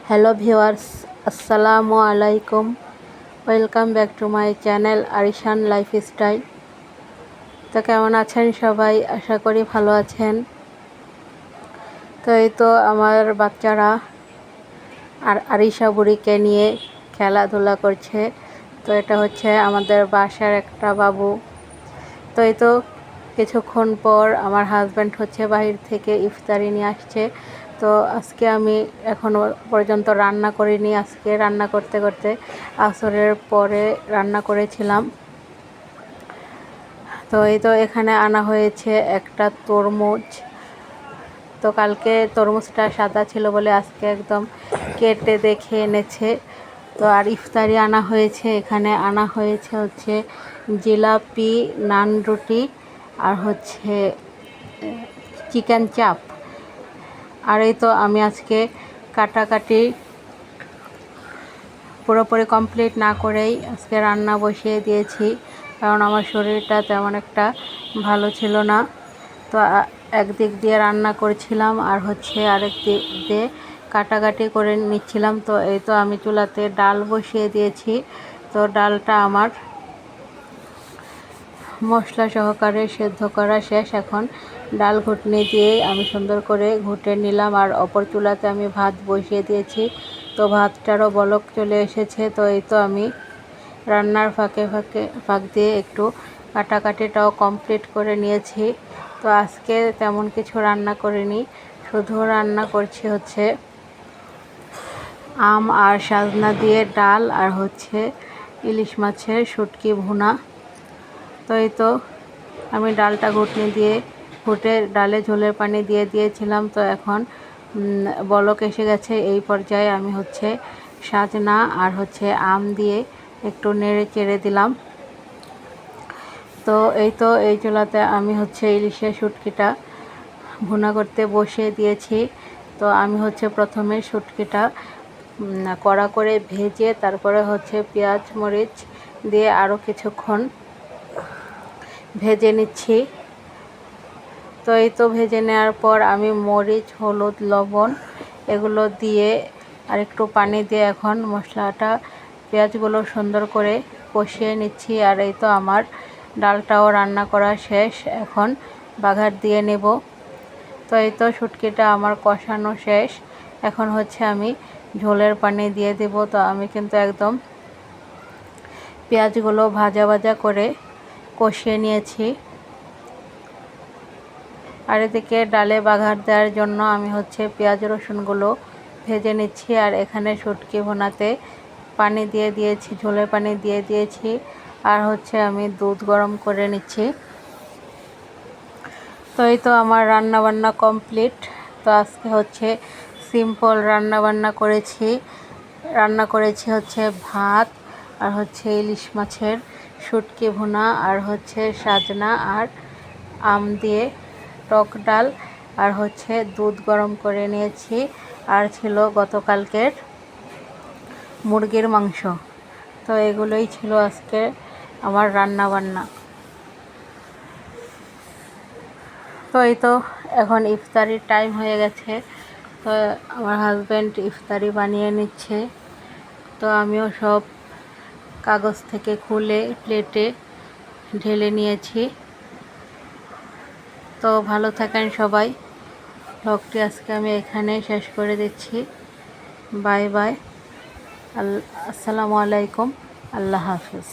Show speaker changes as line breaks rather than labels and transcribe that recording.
Hello viewers, আসসালামু আলাইকুম। Welcome back to my channel Arishan lifestyle. তো কেমন আছেন সবাই? আশা করি ভালো আছেন। তো এই তো আমার বাচ্চারা আর আরিশা বুড়িকে নিয়ে খেলাধুলা করছে। তো এটা হচ্ছে আমাদের বাসার একটা বাবু। তো এই তো কিছুক্ষণ পর আমার হাজব্যান্ড হচ্ছে বাহির থেকে ইফতারি নিয়ে আসছে। তো আজকে আমি এখনও পর্যন্ত রান্না করিনি। আজকে রান্না করতে করতে আসরের পরে রান্না করেছিলাম। তো এই তো এখানে আনা হয়েছে একটা তরমুজ। তো কালকে তরমুজটা সাদা ছিল বলে আজকে একদম কেটে দেখে এনেছে। তো আর ইফতারি আনা হয়েছে, এখানে আনা হয়েছে হচ্ছে জিলাপি, নান রুটি আর হচ্ছে চিকেন চাপ। আর এই তো আমি আজকে কাটাকাটি পুরোপুরি কমপ্লিট না করেই আজকে রান্না বসিয়ে দিয়েছি, কারণ আমার শরীরটা তেমন একটা ভালো ছিল না। তো একদিক দিয়ে রান্না করছিলাম আর হচ্ছে আরেক দিক দিয়ে কাটাকাটি করে নিচ্ছিলাম। তো এই তো আমি চুলাতে ডাল বসিয়ে দিয়েছি। তো ডালটা আমার মশলা সহকারে সেদ্ধ করা শেষ। এখন ডাল ঘুটনি দিয়ে আমি সুন্দর করে ঘুটে নিলাম। আর অপর চুলাতে আমি ভাত বসিয়ে দিয়েছি। তো ভাতটারও বলক চলে এসেছে। তো এই তো আমি রান্নার ফাঁক দিয়ে একটু কাটাকাটিটাও কমপ্লিট করে নিয়েছি। তো আজকে তেমন কিছু রান্না করিনি, শুধু রান্না করছি হচ্ছে আম আর সাজনা দিয়ে ডাল আর হচ্ছে ইলিশ মাছের শুটকি ভুনা। তো এই তো আমি ডালটা ঘুটে ডালে ঝোলের পানি দিয়ে দিয়েছিলাম। তো এখন বলক এসে গেছে। এই পর্যায়ে আমি হচ্ছে সাজনা আর হচ্ছে আম দিয়ে একটু নেড়ে চেড়ে দিলাম। তো এই তো এই চুলাতে আমি হচ্ছে ইলিশের শুটকিটা ভুনা করতে বসিয়ে দিয়েছি। তো আমি হচ্ছে প্রথমে শুটকিটা কড়া করে ভেজে তারপরে হচ্ছে পেঁয়াজ মরিচ দিয়ে আরও কিছুক্ষণ ভেজে নিচ্ছি। তো এই তো ভেজে নেওয়ার পর আমি মরিচ, হলুদ, লবণ এগুলো দিয়ে আর একটু পানি দিয়ে এখন মশলাটা পেঁয়াজগুলো সুন্দর করে কষিয়ে নিচ্ছি। আর এই তো আমার ডালটাও রান্না করা শেষ, এখন বাঘার দিয়ে নেব। তো এই তো শুটকিটা আমার কষানো শেষ, এখন হচ্ছে আমি ঝোলের পানি দিয়ে দেব। তো আমি কিন্তু একদম পেঁয়াজগুলো ভাজা ভাজা করে কষিয়ে নিয়েছি। আর এদিকে ডালে বাঘার দেওয়ার জন্য আমি হচ্ছে পেঁয়াজ রসুনগুলো ভেজে নিচ্ছি। আর এখানে শুটকি ভুনাতে পানি দিয়ে দিয়েছি, ঝোলের পানি দিয়ে দিয়েছি। আর হচ্ছে আমি দুধ গরম করে নিচ্ছি। তো এই তো আমার রান্না বান্না কমপ্লিট। তো আজকে হচ্ছে সিম্পল রান্না করেছি হচ্ছে ভাত আর হচ্ছে ইলিশ মাছের শুটকি ভুনা আর হচ্ছে সাজনা আর আম দিয়ে টক ডাল আর হচ্ছে দুধ গরম করে নিয়েছি। আর ছিল গতকালকের মুরগির মাংস। তো এগুলোই ছিল আজকে আমার রান্না বান্না। তো এই তো এখন ইফতারির টাইম হয়ে গেছে। তো আমার হাজব্যান্ড ইফতারি বানিয়ে নিচ্ছে। তো আমিও সব কাগজ থেকে খুলে প্লেটে ঢেলে নিয়েছি। তো ভালো থাকেন সবাই। ব্লগটি আজকে আমি এখানে শেষ করে দিচ্ছি। Bye bye. আসসালামু আলাইকুম। আল্লাহ হাফিজ।